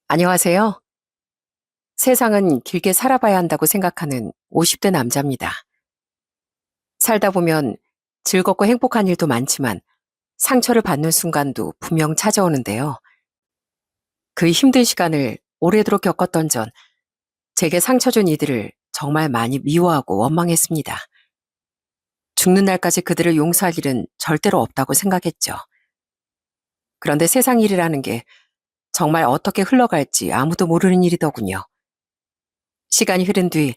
안녕하세요. 세상은 길게 살아봐야 한다고 생각하는 50대 남자입니다. 살다 보면 즐겁고 행복한 일도 많지만 상처를 받는 순간도 분명 찾아오는데요. 그 힘든 시간을 오래도록 겪었던 전 제게 상처 준 이들을 정말 많이 미워하고 원망했습니다. 죽는 날까지 그들을 용서할 일은 절대로 없다고 생각했죠. 그런데 세상 일이라는 게 정말 어떻게 흘러갈지 아무도 모르는 일이더군요. 시간이 흐른 뒤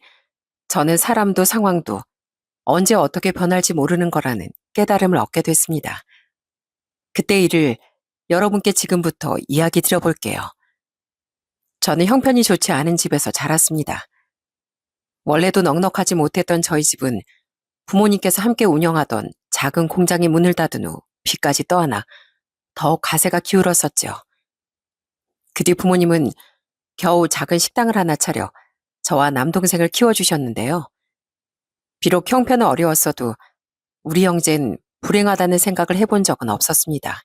저는 사람도 상황도 언제 어떻게 변할지 모르는 거라는 깨달음을 얻게 됐습니다. 그때 일을 여러분께 지금부터 이야기 드려볼게요. 저는 형편이 좋지 않은 집에서 자랐습니다. 원래도 넉넉하지 못했던 저희 집은 부모님께서 함께 운영하던 작은 공장이 문을 닫은 후 빚까지 떠안아 더욱 가세가 기울었었죠. 그 뒤 부모님은 겨우 작은 식당을 하나 차려 저와 남동생을 키워주셨는데요. 비록 형편은 어려웠어도 우리 형제는 불행하다는 생각을 해본 적은 없었습니다.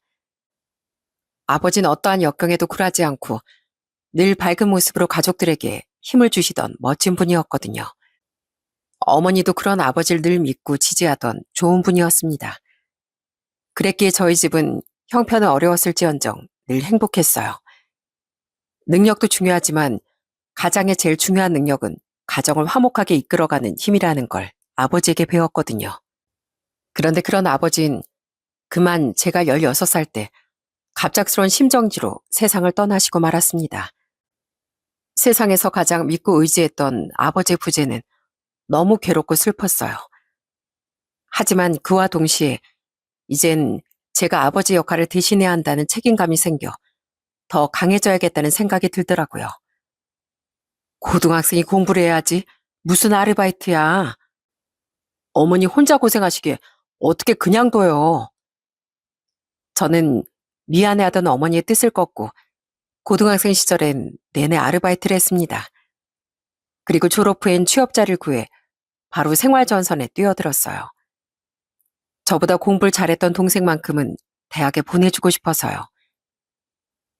아버지는 어떠한 역경에도 굴하지 않고 늘 밝은 모습으로 가족들에게 힘을 주시던 멋진 분이었거든요. 어머니도 그런 아버지를 늘 믿고 지지하던 좋은 분이었습니다. 그랬기에 저희 집은 형편은 어려웠을지언정 늘 행복했어요. 능력도 중요하지만 가장의 제일 중요한 능력은 가정을 화목하게 이끌어가는 힘이라는 걸 아버지에게 배웠거든요. 그런데 그런 아버지는 그만 제가 16살 때 갑작스러운 심정지로 세상을 떠나시고 말았습니다. 세상에서 가장 믿고 의지했던 아버지의 부재는 너무 괴롭고 슬펐어요. 하지만 그와 동시에 이젠 제가 아버지 역할을 대신해야 한다는 책임감이 생겨 더 강해져야겠다는 생각이 들더라고요. 고등학생이 공부를 해야지. 무슨 아르바이트야. 어머니 혼자 고생하시게 어떻게 그냥 둬요. 저는 미안해하던 어머니의 뜻을 꺾고 고등학생 시절엔 내내 아르바이트를 했습니다. 그리고 졸업 후엔 취업자를 구해 바로 생활전선에 뛰어들었어요. 저보다 공부를 잘했던 동생만큼은 대학에 보내주고 싶어서요.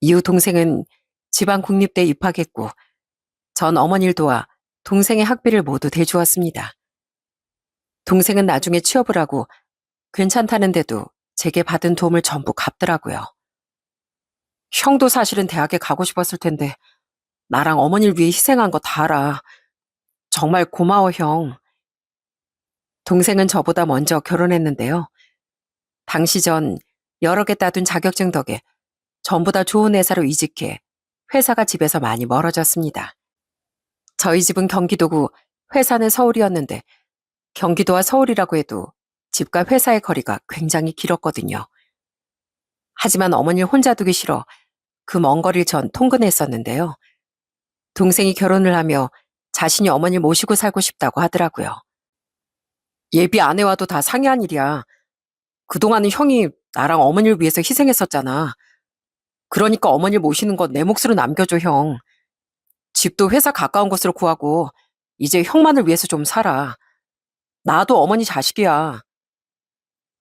이후 동생은 지방 국립대에 입학했고 전 어머니를 도와 동생의 학비를 모두 대주었습니다. 동생은 나중에 취업을 하고 괜찮다는데도 제게 받은 도움을 전부 갚더라고요. 형도 사실은 대학에 가고 싶었을 텐데 나랑 어머니를 위해 희생한 거 다 알아. 정말 고마워, 형. 동생은 저보다 먼저 결혼했는데요. 당시 전 여러 개 따둔 자격증 덕에 전부 다 좋은 회사로 이직해 회사가 집에서 많이 멀어졌습니다. 저희 집은 경기도고 회사는 서울이었는데 경기도와 서울이라고 해도 집과 회사의 거리가 굉장히 길었거든요. 하지만 어머니를 혼자 두기 싫어 그 먼 거리를 전 통근했었는데요. 동생이 결혼을 하며 자신이 어머니를 모시고 살고 싶다고 하더라고요. 예비 아내와도 다 상의한 일이야. 그동안은 형이 나랑 어머니를 위해서 희생했었잖아. 그러니까 어머니를 모시는 건 내 몫으로 남겨줘, 형. 집도 회사 가까운 곳으로 구하고 이제 형만을 위해서 좀 살아. 나도 어머니 자식이야.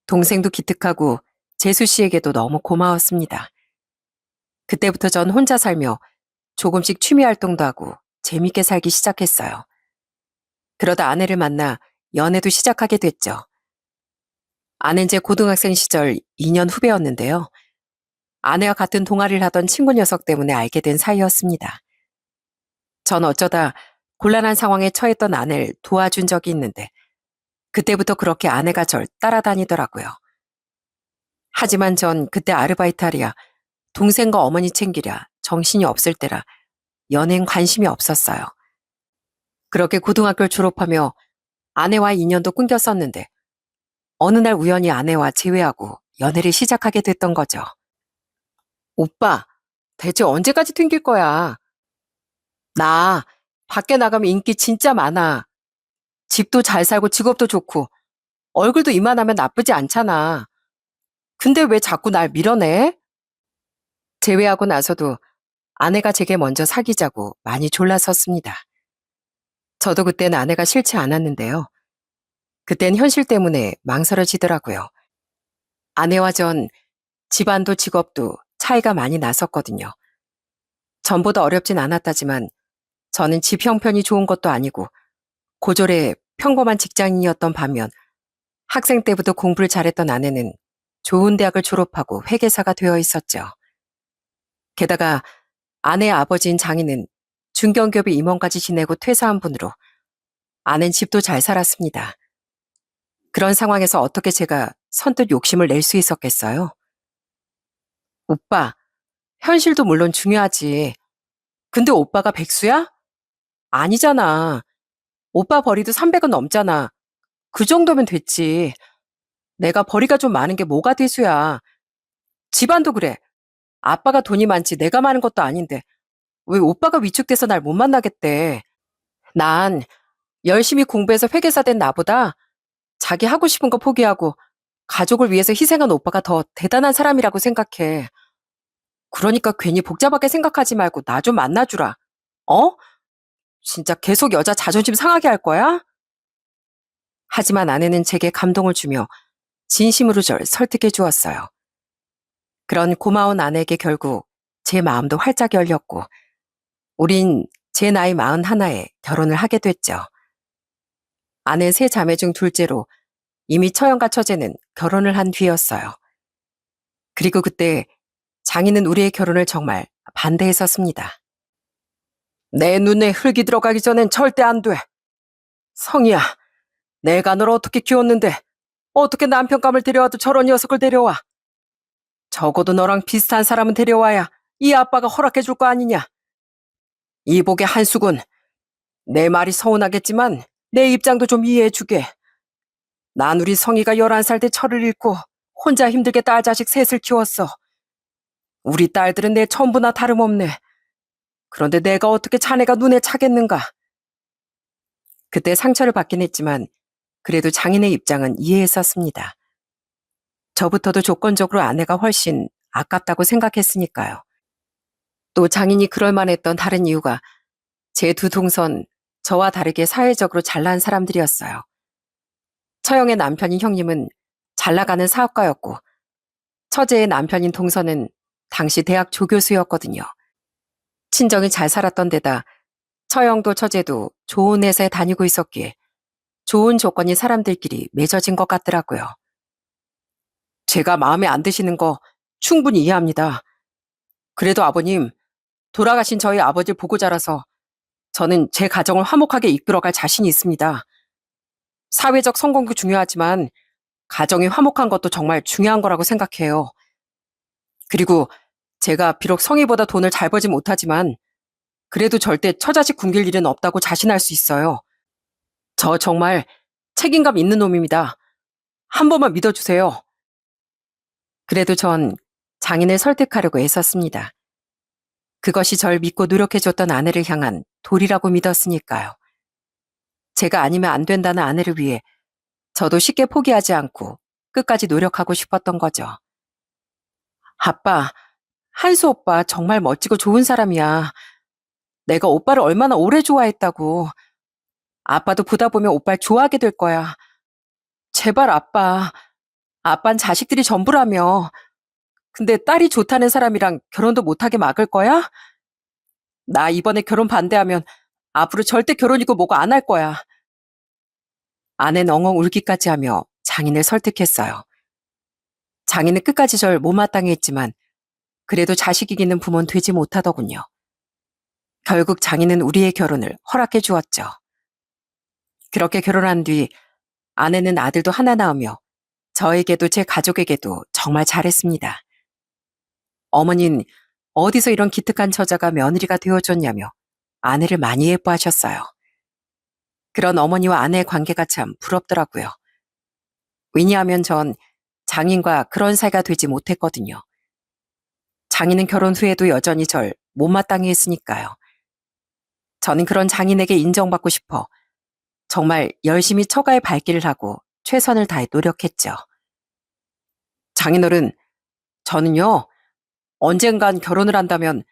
동생도 기특하고 재수 씨에게도 너무 고마웠습니다. 그때부터 전 혼자 살며 조금씩 취미 활동도 하고 재밌게 살기 시작했어요. 그러다 아내를 만나 연애도 시작하게 됐죠. 아내는 제 고등학생 시절 2년 후배였는데요. 아내와 같은 동아리를 하던 친구 녀석 때문에 알게 된 사이였습니다. 전 어쩌다 곤란한 상황에 처했던 아내를 도와준 적이 있는데 그때부터 그렇게 아내가 절 따라다니더라고요. 하지만 전 그때 아르바이트 하랴 동생과 어머니 챙기랴 정신이 없을 때라 연애엔 관심이 없었어요. 그렇게 고등학교를 졸업하며 아내와 인연도 끊겼었는데 어느 날 우연히 아내와 재회하고 연애를 시작하게 됐던 거죠. 오빠, 대체 언제까지 튕길 거야? 나 밖에 나가면 인기 진짜 많아. 집도 잘 살고 직업도 좋고 얼굴도 이만하면 나쁘지 않잖아. 근데 왜 자꾸 날 밀어내? 재회하고 나서도 아내가 제게 먼저 사귀자고 많이 졸라섰습니다. 저도 그때는 아내가 싫지 않았는데요. 그땐 현실 때문에 망설여지더라고요. 아내와 전 집안도 직업도 차이가 많이 났었거든요. 전보다 어렵진 않았다지만 저는 집 형편이 좋은 것도 아니고 고졸의 평범한 직장인이었던 반면 학생 때부터 공부를 잘했던 아내는 좋은 대학을 졸업하고 회계사가 되어 있었죠. 게다가 아내의 아버지인 장인은 중견기업의 임원까지 지내고 퇴사한 분으로 아내는 집도 잘 살았습니다. 그런 상황에서 어떻게 제가 선뜻 욕심을 낼 수 있었겠어요? 오빠, 현실도 물론 중요하지. 근데 오빠가 백수야? 아니잖아. 오빠 벌이도 300은 넘잖아. 그 정도면 됐지. 내가 벌이가 좀 많은 게 뭐가 대수야. 집안도 그래. 아빠가 돈이 많지 내가 많은 것도 아닌데 왜 오빠가 위축돼서 날 못 만나겠대. 난 열심히 공부해서 회계사 된 나보다 자기 하고 싶은 거 포기하고 가족을 위해서 희생한 오빠가 더 대단한 사람이라고 생각해. 그러니까 괜히 복잡하게 생각하지 말고 나 좀 만나주라. 어? 진짜 계속 여자 자존심 상하게 할 거야? 하지만 아내는 제게 감동을 주며 진심으로 절 설득해 주었어요. 그런 고마운 아내에게 결국 제 마음도 활짝 열렸고 우린 제 나이 41에 결혼을 하게 됐죠. 아내 세 자매 중 둘째로 이미 처형과 처제는 결혼을 한 뒤였어요. 그리고 그때 장인은 우리의 결혼을 정말 반대했었습니다. 내 눈에 흙이 들어가기 전엔 절대 안 돼. 성희야, 내가 널 어떻게 키웠는데 어떻게 남편감을 데려와도 저런 녀석을 데려와. 적어도 너랑 비슷한 사람은 데려와야 이 아빠가 허락해 줄 거 아니냐. 이복의 한수군, 내 말이 서운하겠지만 내 입장도 좀 이해해 주게. 난 우리 성희가 11살 때 철을 잃고 혼자 힘들게 딸 자식 셋을 키웠어. 우리 딸들은 내 전부나 다름없네. 그런데 내가 어떻게 자네가 눈에 차겠는가. 그때 상처를 받긴 했지만 그래도 장인의 입장은 이해했었습니다. 저부터도 조건적으로 아내가 훨씬 아깝다고 생각했으니까요. 또 장인이 그럴 만했던 다른 이유가 제 두 동선, 저와 다르게 사회적으로 잘난 사람들이었어요. 처형의 남편인 형님은 잘 나가는 사업가였고 처제의 남편인 동선은 당시 대학 조교수였거든요. 친정이 잘 살았던 데다 처형도 처제도 좋은 회사에 다니고 있었기에 좋은 조건이 사람들끼리 맺어진 것 같더라고요. 제가 마음에 안 드시는 거 충분히 이해합니다. 그래도 아버님, 돌아가신 저희 아버지를 보고 자라서 저는 제 가정을 화목하게 이끌어갈 자신이 있습니다. 사회적 성공도 중요하지만 가정이 화목한 것도 정말 중요한 거라고 생각해요. 그리고 제가 비록 성희보다 돈을 잘 벌지 못하지만 그래도 절대 처자식 굶길 일은 없다고 자신할 수 있어요. 저 정말 책임감 있는 놈입니다. 한 번만 믿어주세요. 그래도 전 장인을 설득하려고 애썼습니다. 그것이 절 믿고 노력해줬던 아내를 향한 도리라고 믿었으니까요. 제가 아니면 안 된다는 아내를 위해 저도 쉽게 포기하지 않고 끝까지 노력하고 싶었던 거죠. 아빠, 한수 오빠 정말 멋지고 좋은 사람이야. 내가 오빠를 얼마나 오래 좋아했다고. 아빠도 보다 보면 오빠를 좋아하게 될 거야. 제발 아빠. 아빤 자식들이 전부라며. 근데 딸이 좋다는 사람이랑 결혼도 못하게 막을 거야? 나 이번에 결혼 반대하면 앞으로 절대 결혼이고 뭐고 안 할 거야. 아내는 엉엉 울기까지 하며 장인을 설득했어요. 장인은 끝까지 절 못마땅해 했지만 그래도 자식 이기는 부모는 되지 못하더군요. 결국 장인은 우리의 결혼을 허락해 주었죠. 그렇게 결혼한 뒤 아내는 아들도 하나 낳으며 저에게도 제 가족에게도 정말 잘했습니다. 어머니는 어디서 이런 기특한 처자가 며느리가 되어줬냐며 아내를 많이 예뻐하셨어요. 그런 어머니와 아내의 관계가 참 부럽더라고요. 왜냐하면 전 장인과 그런 사이가 되지 못했거든요. 장인은 결혼 후에도 여전히 절 못마땅해 했으니까요. 저는 그런 장인에게 인정받고 싶어 정말 열심히 처가의 발길을 하고 최선을 다해 노력했죠. 장인어른, 저는요, 언젠간 결혼을 한다면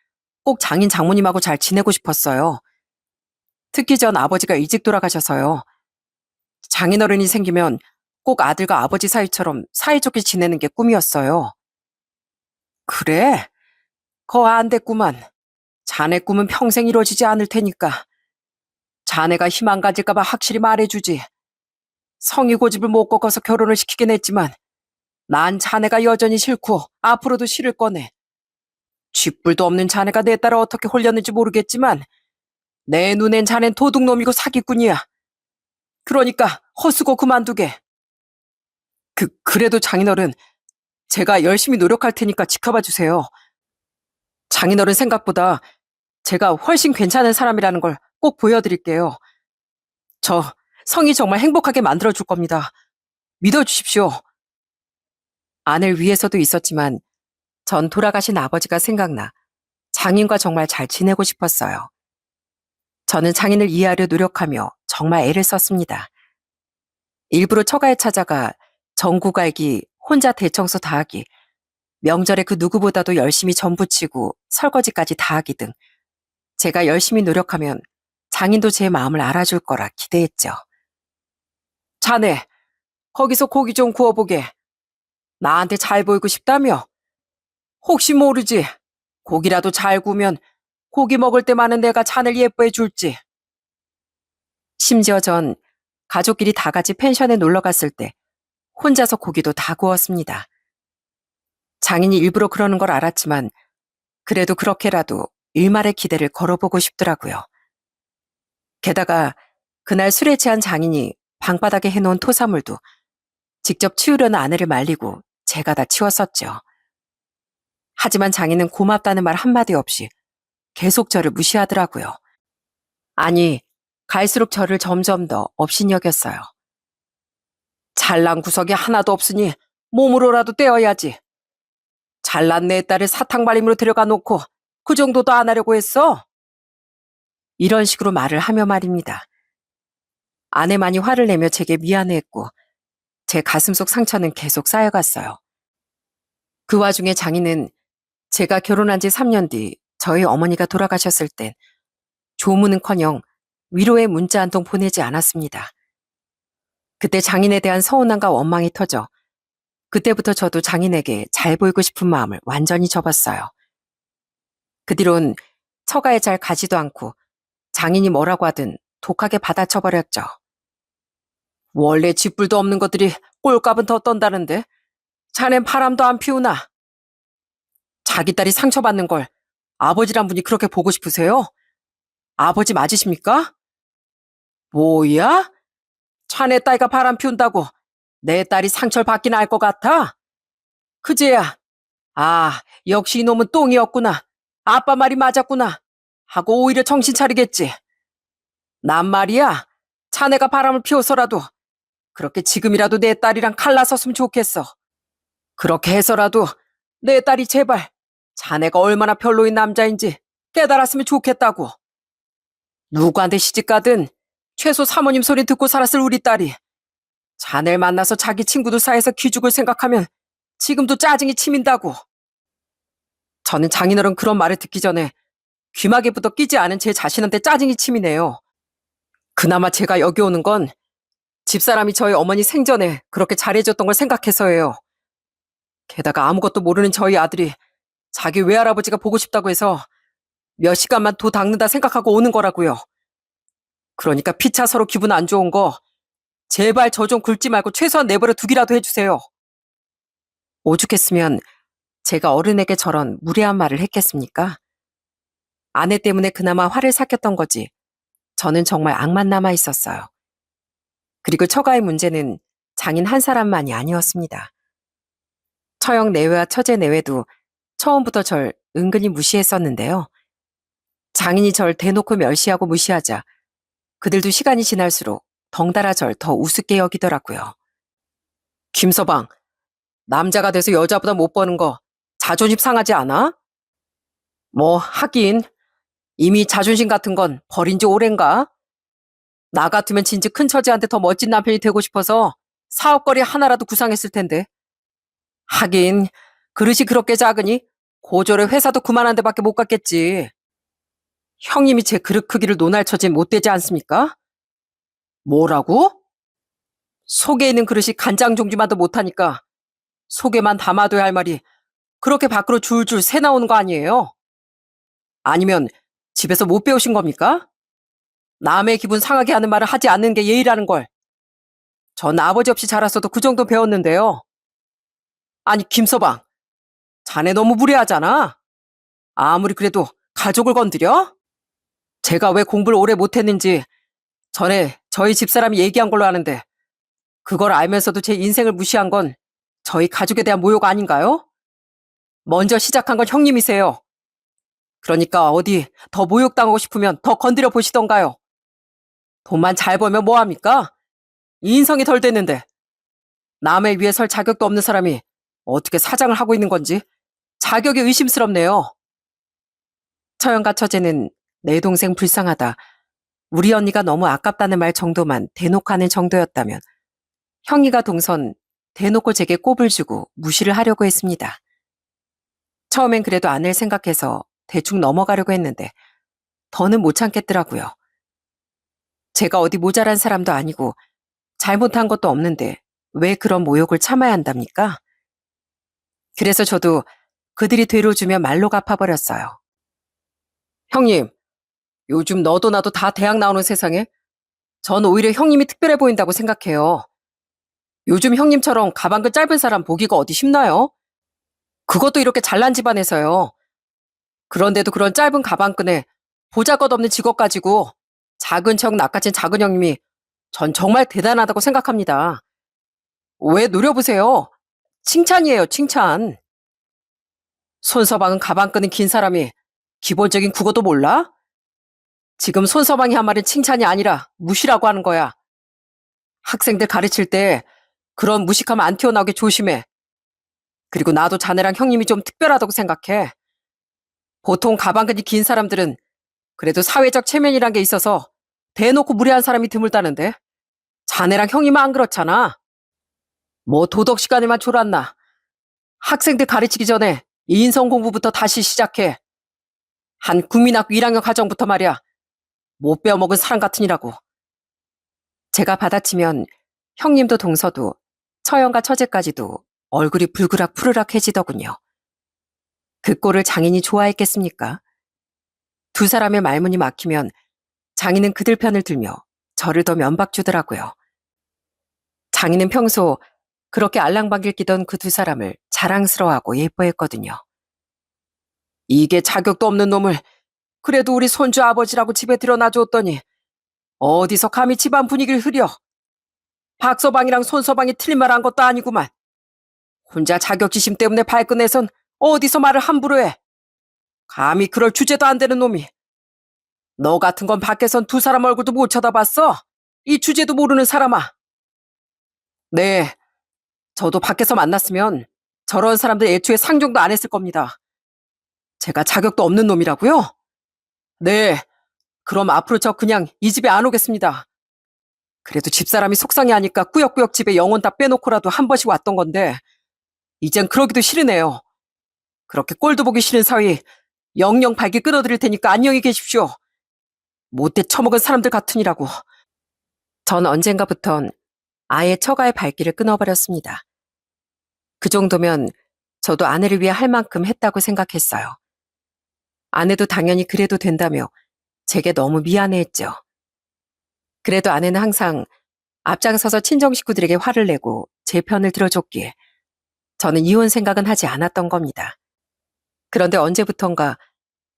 꼭 장인 장모님하고 잘 지내고 싶었어요. 특히 전 아버지가 일찍 돌아가셔서요. 장인어른이 생기면 꼭 아들과 아버지 사이처럼 사이좋게 지내는 게 꿈이었어요. 그래? 거 안 됐구만. 자네 꿈은 평생 이루어지지 않을 테니까 자네가 희망 가질까봐 확실히 말해주지. 성이 고집을 못 꺾어서 결혼을 시키긴 했지만 난 자네가 여전히 싫고 앞으로도 싫을 거네. 쥐뿔도 없는 자네가 내 딸을 어떻게 홀렸는지 모르겠지만 내 눈엔 자넨 도둑놈이고 사기꾼이야. 그러니까 헛수고 그만두게. 그래도 장인어른, 제가 열심히 노력할 테니까 지켜봐 주세요. 장인어른 생각보다 제가 훨씬 괜찮은 사람이라는 걸 꼭 보여드릴게요. 저 성이 정말 행복하게 만들어줄 겁니다. 믿어주십시오. 아내를 위해서도 있었지만 전 돌아가신 아버지가 생각나 장인과 정말 잘 지내고 싶었어요. 저는 장인을 이해하려 노력하며 정말 애를 썼습니다. 일부러 처가에 찾아가 전구 갈기, 혼자 대청소 다 하기, 명절에 그 누구보다도 열심히 전 부치고 설거지까지 다 하기 등 제가 열심히 노력하면 장인도 제 마음을 알아줄 거라 기대했죠. 자네, 거기서 고기 좀 구워보게. 나한테 잘 보이고 싶다며? 혹시 모르지. 고기라도 잘 구우면 고기 먹을 때만은 내가 자네를 예뻐해 줄지. 심지어 전 가족끼리 다 같이 펜션에 놀러 갔을 때 혼자서 고기도 다 구웠습니다. 장인이 일부러 그러는 걸 알았지만 그래도 그렇게라도 일말의 기대를 걸어보고 싶더라고요. 게다가 그날 술에 취한 장인이 방바닥에 해놓은 토사물도 직접 치우려는 아내를 말리고 제가 다 치웠었죠. 하지만 장인은 고맙다는 말 한마디 없이 계속 저를 무시하더라고요. 아니, 갈수록 저를 점점 더 업신여겼어요. 잘난 구석이 하나도 없으니 몸으로라도 떼어야지. 잘난 내 딸을 사탕발림으로 데려가 놓고 그 정도도 안 하려고 했어? 이런 식으로 말을 하며 말입니다. 아내만이 화를 내며 제게 미안해했고 제 가슴속 상처는 계속 쌓여갔어요. 그 와중에 장인은 제가 결혼한 지 3년 뒤 저희 어머니가 돌아가셨을 땐 조문은커녕 위로의 문자 한 통 보내지 않았습니다. 그때 장인에 대한 서운함과 원망이 터져 그때부터 저도 장인에게 잘 보이고 싶은 마음을 완전히 접었어요. 그 뒤론 처가에 잘 가지도 않고 장인이 뭐라고 하든 독하게 받아쳐버렸죠. 원래 쥐뿔도 없는 것들이 꼴값은 더 떤다는데 자넨 바람도 안 피우나? 자기 딸이 상처받는 걸 아버지란 분이 그렇게 보고 싶으세요? 아버지 맞으십니까? 뭐야? 자네 딸가 바람 피운다고 내 딸이 상처를 받긴 할 것 같아? 그제야, 아, 역시 이놈은 똥이었구나. 아빠 말이 맞았구나. 하고 오히려 정신 차리겠지. 난 말이야, 자네가 바람을 피워서라도 그렇게 지금이라도 내 딸이랑 갈라섰으면 좋겠어. 그렇게 해서라도 내 딸이 제발 자네가 얼마나 별로인 남자인지 깨달았으면 좋겠다고. 누구한테 시집가든 최소 사모님 소리 듣고 살았을 우리 딸이 자네를 만나서 자기 친구들 사이에서 기죽을 생각하면 지금도 짜증이 치민다고. 저는 장인어른 그런 말을 듣기 전에 귀마개부터 끼지 않은 제 자신한테 짜증이 치미네요. 그나마 제가 여기 오는 건 집사람이 저희 어머니 생전에 그렇게 잘해줬던 걸 생각해서예요. 게다가 아무것도 모르는 저희 아들이 자기 외할아버지가 보고 싶다고 해서 몇 시간만 도 닦는다 생각하고 오는 거라고요. 그러니까 피차 서로 기분 안 좋은 거 제발 저 좀 굴지 말고 최소한 내버려 두기라도 해주세요. 오죽했으면 제가 어른에게 저런 무례한 말을 했겠습니까? 아내 때문에 그나마 화를 삭혔던 거지. 저는 정말 악만 남아 있었어요. 그리고 처가의 문제는 장인 한 사람만이 아니었습니다. 처형 내외와 처제 내외도 처음부터 절 은근히 무시했었는데요. 장인이 절 대놓고 멸시하고 무시하자 그들도 시간이 지날수록 덩달아 절 더 우습게 여기더라고요. 김서방, 남자가 돼서 여자보다 못 버는 거 자존심 상하지 않아? 뭐 하긴 이미 자존심 같은 건 버린 지 오랜가? 나 같으면 진즉 큰 처제한테 더 멋진 남편이 되고 싶어서 사업거리 하나라도 구상했을 텐데. 하긴 그릇이 그렇게 작으니 고졸의 회사도 그만한 데밖에 못 갔겠지. 형님이 제 그릇 크기를 논할 처지는 못 되지 않습니까? 뭐라고? 속에 있는 그릇이 간장 종지만도 못하니까 속에만 담아둬야 할 말이 그렇게 밖으로 줄줄 새 나오는 거 아니에요? 아니면 집에서 못 배우신 겁니까? 남의 기분 상하게 하는 말을 하지 않는 게 예의라는 걸. 전 아버지 없이 자랐어도 그 정도 배웠는데요. 아니, 김서방, 자네 너무 무례하잖아. 아무리 그래도 가족을 건드려? 제가 왜 공부를 오래 못했는지 전에 저희 집사람이 얘기한 걸로 아는데 그걸 알면서도 제 인생을 무시한 건 저희 가족에 대한 모욕 아닌가요? 먼저 시작한 건 형님이세요. 그러니까 어디 더 모욕당하고 싶으면 더 건드려 보시던가요. 돈만 잘 벌면 뭐합니까? 인성이 덜 됐는데 남의 위에 설 자격도 없는 사람이 어떻게 사장을 하고 있는 건지 자격이 의심스럽네요. 처형과 처제는 내 동생 불쌍하다, 우리 언니가 너무 아깝다는 말 정도만 대놓고 하는 정도였다면 형이가 동선 대놓고 제게 꼽을 주고 무시를 하려고 했습니다. 처음엔 그래도 아내를 생각해서 대충 넘어가려고 했는데 더는 못 참겠더라고요. 제가 어디 모자란 사람도 아니고 잘못한 것도 없는데 왜 그런 모욕을 참아야 한답니까? 그래서 저도 그들이 되로주며 말로 갚아버렸어요. 형님, 요즘 너도 나도 다 대학 나오는 세상에 전 오히려 형님이 특별해 보인다고 생각해요. 요즘 형님처럼 가방끈 짧은 사람 보기가 어디 쉽나요? 그것도 이렇게 잘난 집안에서요. 그런데도 그런 짧은 가방끈에 보잘것없는 직업 가지고 작은 척 낚아챈 작은 형님이 전 정말 대단하다고 생각합니다. 왜 노려보세요? 칭찬이에요, 칭찬. 손서방은 가방끈이 긴 사람이 기본적인 국어도 몰라? 지금 손서방이 한 말은 칭찬이 아니라 무시라고 하는 거야. 학생들 가르칠 때 그런 무식하면 안 튀어나오게 조심해. 그리고 나도 자네랑 형님이 좀 특별하다고 생각해. 보통 가방끈이 긴 사람들은 그래도 사회적 체면이란 게 있어서 대놓고 무례한 사람이 드물다는데 자네랑 형님은 안 그렇잖아. 뭐 도덕 시간에만 졸았나. 학생들 가르치기 전에 인성 공부부터 다시 시작해. 한 국민학교 1학년 과정부터 말이야. 못 배워먹은 사람 같으니라고. 제가 받아치면 형님도 동서도 처형과 처제까지도 얼굴이 불그락 푸르락해지더군요. 그 꼴을 장인이 좋아했겠습니까? 두 사람의 말문이 막히면 장인은 그들 편을 들며 저를 더 면박 주더라고요. 장인은 평소 그렇게 알랑방길 끼던 그 두 사람을 자랑스러워하고 예뻐했거든요. 이게 자격도 없는 놈을 그래도 우리 손주 아버지라고 집에 들여놔줬더니 어디서 감히 집안 분위기를 흐려. 박서방이랑 손서방이 틀린 말 한 것도 아니구만. 혼자 자격지심 때문에 발끈해선 어디서 말을 함부로 해. 감히 그럴 주제도 안 되는 놈이. 너 같은 건 밖에선 두 사람 얼굴도 못 쳐다봤어? 이 주제도 모르는 사람아. 네, 저도 밖에서 만났으면 저런 사람들 애초에 상종도 안 했을 겁니다. 제가 자격도 없는 놈이라고요? 네, 그럼 앞으로 저 그냥 이 집에 안 오겠습니다. 그래도 집사람이 속상해하니까 꾸역꾸역 집에 영혼 다 빼놓고라도 한 번씩 왔던 건데 이젠 그러기도 싫으네요. 그렇게 꼴도 보기 싫은 사위 영영 발기 끊어드릴 테니까 안녕히 계십시오. 못돼 처먹은 사람들 같으니라고. 전 언젠가부턴 아예 처가의 발길을 끊어버렸습니다. 그 정도면 저도 아내를 위해 할 만큼 했다고 생각했어요. 아내도 당연히 그래도 된다며 제게 너무 미안해했죠. 그래도 아내는 항상 앞장서서 친정 식구들에게 화를 내고 제 편을 들어줬기에 저는 이혼 생각은 하지 않았던 겁니다. 그런데 언제부턴가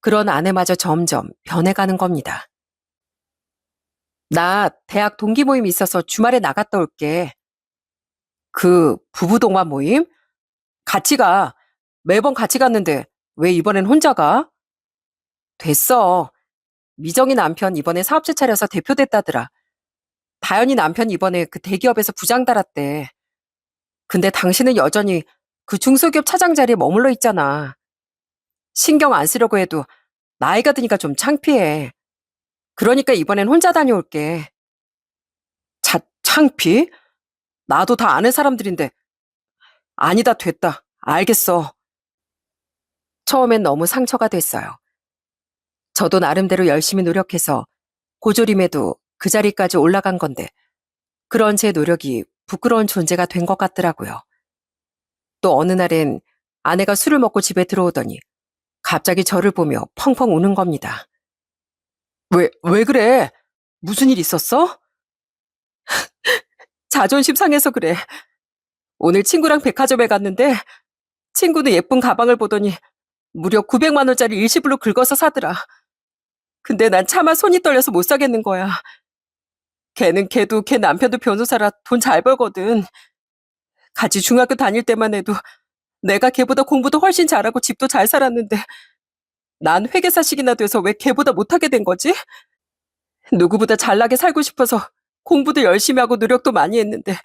그런 아내마저 점점 변해가는 겁니다. 나 대학 동기 모임 있어서 주말에 나갔다 올게. 그 부부 동반 모임? 같이 가. 매번 같이 갔는데 왜 이번엔 혼자 가? 됐어. 미정이 남편 이번에 사업체 차려서 대표 됐다더라. 다현이 남편 이번에 그 대기업에서 부장 달았대. 근데 당신은 여전히 그 중소기업 차장 자리에 머물러 있잖아. 신경 안 쓰려고 해도 나이가 드니까 좀 창피해. 그러니까 이번엔 혼자 다녀올게. 창피? 나도 다 아는 사람들인데. 아니다, 됐다. 알겠어. 처음엔 너무 상처가 됐어요. 저도 나름대로 열심히 노력해서 고조림에도 그 자리까지 올라간 건데 그런 제 노력이 부끄러운 존재가 된 것 같더라고요. 또 어느 날엔 아내가 술을 먹고 집에 들어오더니 갑자기 저를 보며 펑펑 우는 겁니다. 왜 그래? 무슨 일 있었어? 자존심 상해서 그래. 오늘 친구랑 백화점에 갔는데 친구는 예쁜 가방을 보더니 무려 900만 원짜리 일시불로 긁어서 사더라. 근데 난 차마 손이 떨려서 못 사겠는 거야. 걔는 걔도 걔 남편도 변호사라 돈 잘 벌거든. 같이 중학교 다닐 때만 해도 내가 걔보다 공부도 훨씬 잘하고 집도 잘 살았는데 난 회계사식이나 돼서 왜 걔보다 못하게 된 거지? 누구보다 잘나게 살고 싶어서 공부도 열심히 하고 노력도 많이 했는데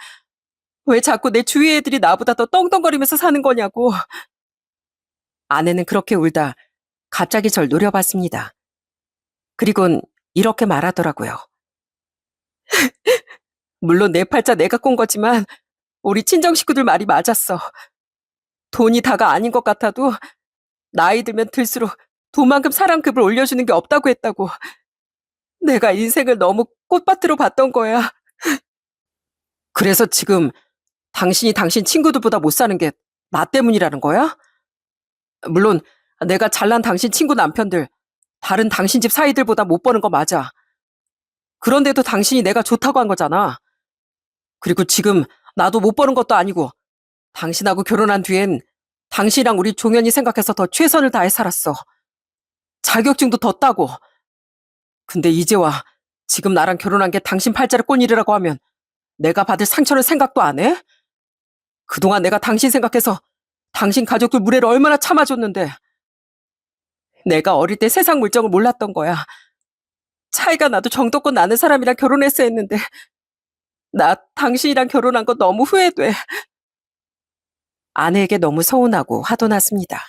왜 자꾸 내 주위 애들이 나보다 더 떵떵거리면서 사는 거냐고. 아내는 그렇게 울다 갑자기 절 노려봤습니다. 그리곤 이렇게 말하더라고요. 물론 내 팔자 내가 꼰 거지만 우리 친정 식구들 말이 맞았어. 돈이 다가 아닌 것 같아도 나이 들면 들수록 돈만큼 사람급을 올려주는 게 없다고 했다고. 내가 인생을 너무 꽃밭으로 봤던 거야. 그래서 지금 당신이 당신 친구들보다 못 사는 게 나 때문이라는 거야? 물론 내가 잘난 당신 친구 남편들, 다른 당신 집 사이들보다 못 버는 거 맞아. 그런데도 당신이 내가 좋다고 한 거잖아. 그리고 지금 나도 못 버는 것도 아니고 당신하고 결혼한 뒤엔 당신이랑 우리 종현이 생각해서 더 최선을 다해 살았어. 자격증도 더 따고. 근데 이제 와 지금 나랑 결혼한 게 당신 팔자를 꼰 일이라고 하면 내가 받을 상처를 생각도 안 해? 그동안 내가 당신 생각해서 당신 가족들 무례를 얼마나 참아줬는데 내가 어릴 때 세상 물정을 몰랐던 거야. 차이가 나도 정도껏 나는 사람이랑 결혼했어야 했는데 나 당신이랑 결혼한 거 너무 후회돼. 아내에게 너무 서운하고 화도 났습니다.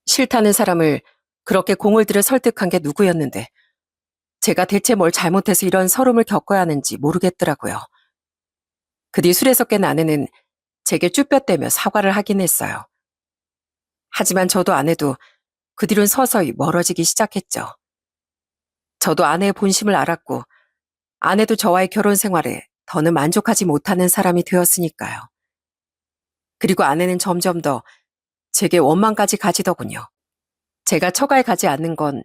싫다는 사람을 그렇게 공을 들여 설득한 게 누구였는데 제가 대체 뭘 잘못해서 이런 서름을 겪어야 하는지 모르겠더라고요. 그 뒤 술에서 깬 아내는 제게 쭈뼛대며 사과를 하긴 했어요. 하지만 저도 아내도 그 뒤론 서서히 멀어지기 시작했죠. 저도 아내의 본심을 알았고 아내도 저와의 결혼 생활에 더는 만족하지 못하는 사람이 되었으니까요. 그리고 아내는 점점 더 제게 원망까지 가지더군요. 제가 처가에 가지 않는 건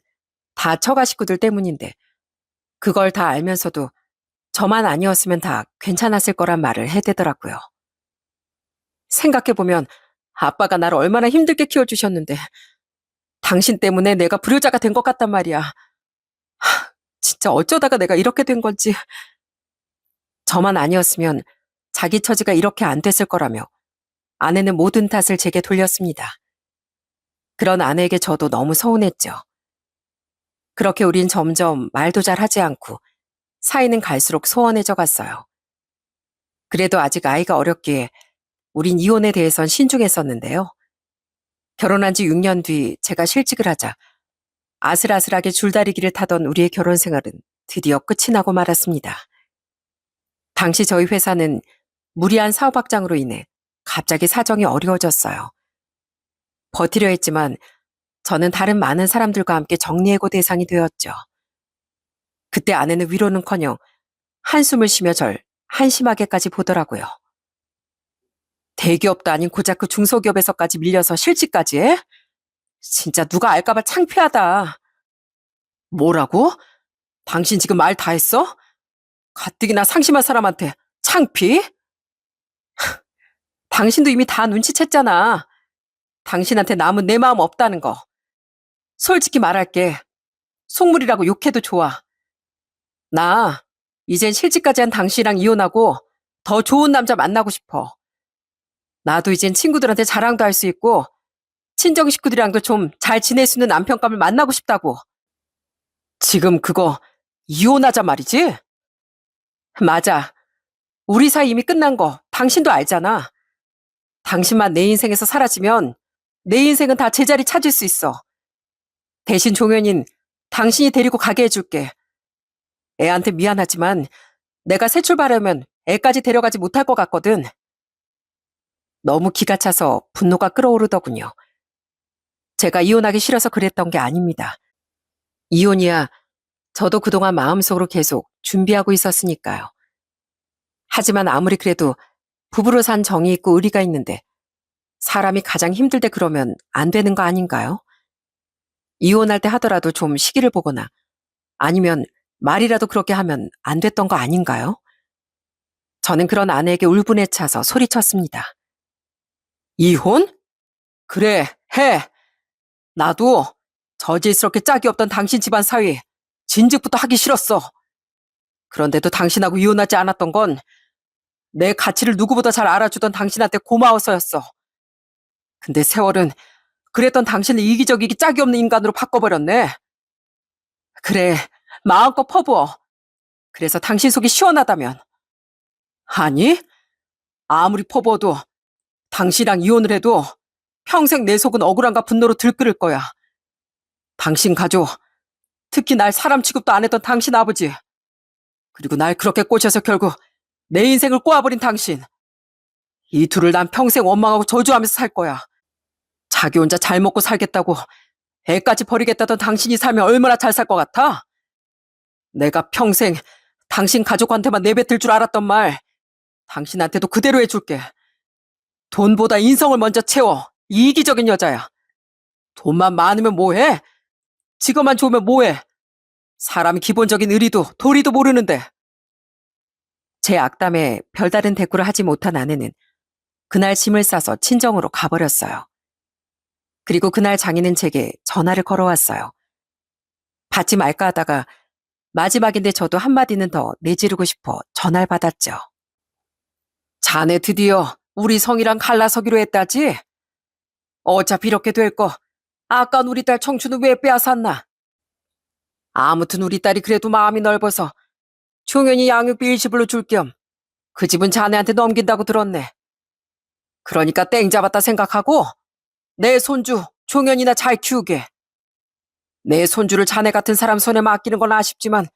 다 처가 식구들 때문인데 그걸 다 알면서도 저만 아니었으면 다 괜찮았을 거란 말을 해대더라고요. 생각해보면 아빠가 나를 얼마나 힘들게 키워주셨는데 당신 때문에 내가 불효자가 된 것 같단 말이야. 진짜 어쩌다가 내가 이렇게 된 건지. 저만 아니었으면 자기 처지가 이렇게 안 됐을 거라며 아내는 모든 탓을 제게 돌렸습니다. 그런 아내에게 저도 너무 서운했죠. 그렇게 우린 점점 말도 잘 하지 않고 사이는 갈수록 소원해져 갔어요. 그래도 아직 아이가 어렸기에 우린 이혼에 대해선 신중했었는데요. 결혼한 지 6년 뒤 제가 실직을 하자 아슬아슬하게 줄다리기를 타던 우리의 결혼 생활은 드디어 끝이 나고 말았습니다. 당시 저희 회사는 무리한 사업 확장으로 인해 갑자기 사정이 어려워졌어요. 버티려 했지만 저는 다른 많은 사람들과 함께 정리해고 대상이 되었죠. 그때 아내는 위로는커녕 한숨을 쉬며 절 한심하게까지 보더라고요. 대기업도 아닌 고작 그 중소기업에서까지 밀려서 실직까지 해? 진짜 누가 알까봐 창피하다. 뭐라고? 당신 지금 말 다 했어? 가뜩이나 상심한 사람한테 창피? 당신도 이미 다 눈치챘잖아. 당신한테 남은 내 마음 없다는 거. 솔직히 말할게. 속물이라고 욕해도 좋아. 나 이젠 실직까지 한 당신이랑 이혼하고 더 좋은 남자 만나고 싶어. 나도 이젠 친구들한테 자랑도 할 수 있고 친정 식구들이랑도 좀 잘 지낼 수 있는 남편감을 만나고 싶다고. 지금 그거 이혼하자 말이지? 맞아. 우리 사이 이미 끝난 거 당신도 알잖아. 당신만 내 인생에서 사라지면 내 인생은 다 제자리 찾을 수 있어. 대신 종현인 당신이 데리고 가게 해줄게. 애한테 미안하지만 내가 새 출발하면 애까지 데려가지 못할 것 같거든. 너무 기가 차서 분노가 끓어오르더군요. 제가 이혼하기 싫어서 그랬던 게 아닙니다. 이혼이야 저도 그동안 마음속으로 계속 준비하고 있었으니까요. 하지만 아무리 그래도 부부로 산 정이 있고 의리가 있는데 사람이 가장 힘들 때 그러면 안 되는 거 아닌가요? 이혼할 때 하더라도 좀 시기를 보거나 아니면 말이라도 그렇게 하면 안 됐던 거 아닌가요? 저는 그런 아내에게 울분에 차서 소리쳤습니다. 이혼? 그래, 해. 나도 저질스럽게 짝이 없던 당신 집안 사위 진즉부터 하기 싫었어. 그런데도 당신하고 이혼하지 않았던 건 내 가치를 누구보다 잘 알아주던 당신한테 고마워서였어. 근데 세월은 그랬던 당신을 이기적이기 짝이 없는 인간으로 바꿔버렸네. 그래, 마음껏 퍼부어. 그래서 당신 속이 시원하다면. 아니, 아무리 퍼부어도 당신이랑 이혼을 해도 평생 내 속은 억울함과 분노로 들끓을 거야. 당신 가족, 특히 날 사람 취급도 안 했던 당신 아버지, 그리고 날 그렇게 꼬셔서 결국 내 인생을 꼬아버린 당신. 이 둘을 난 평생 원망하고 저주하면서 살 거야. 자기 혼자 잘 먹고 살겠다고 애까지 버리겠다던 당신이 살면 얼마나 잘 살 것 같아? 내가 평생 당신 가족한테만 내뱉을 줄 알았던 말 당신한테도 그대로 해줄게. 돈보다 인성을 먼저 채워. 이기적인 여자야. 돈만 많으면 뭐해? 직업만 좋으면 뭐해? 사람이 기본적인 의리도 도리도 모르는데. 제 악담에 별다른 대꾸를 하지 못한 아내는 그날 짐을 싸서 친정으로 가버렸어요. 그리고 그날 장인은 제게 전화를 걸어왔어요. 받지 말까 하다가 마지막인데 저도 한마디는 더 내지르고 싶어 전화를 받았죠. 자네 드디어 우리 성이랑 갈라서기로 했다지? 어차피 이렇게 될 거 아까운 우리 딸 청춘은 왜 빼앗았나? 아무튼 우리 딸이 그래도 마음이 넓어서 종현이 양육비 일시불로 줄 겸 그 집은 자네한테 넘긴다고 들었네. 그러니까 땡 잡았다 생각하고 내 손주 종현이나 잘 키우게. 내 손주를 자네 같은 사람 손에 맡기는 건 아쉽지만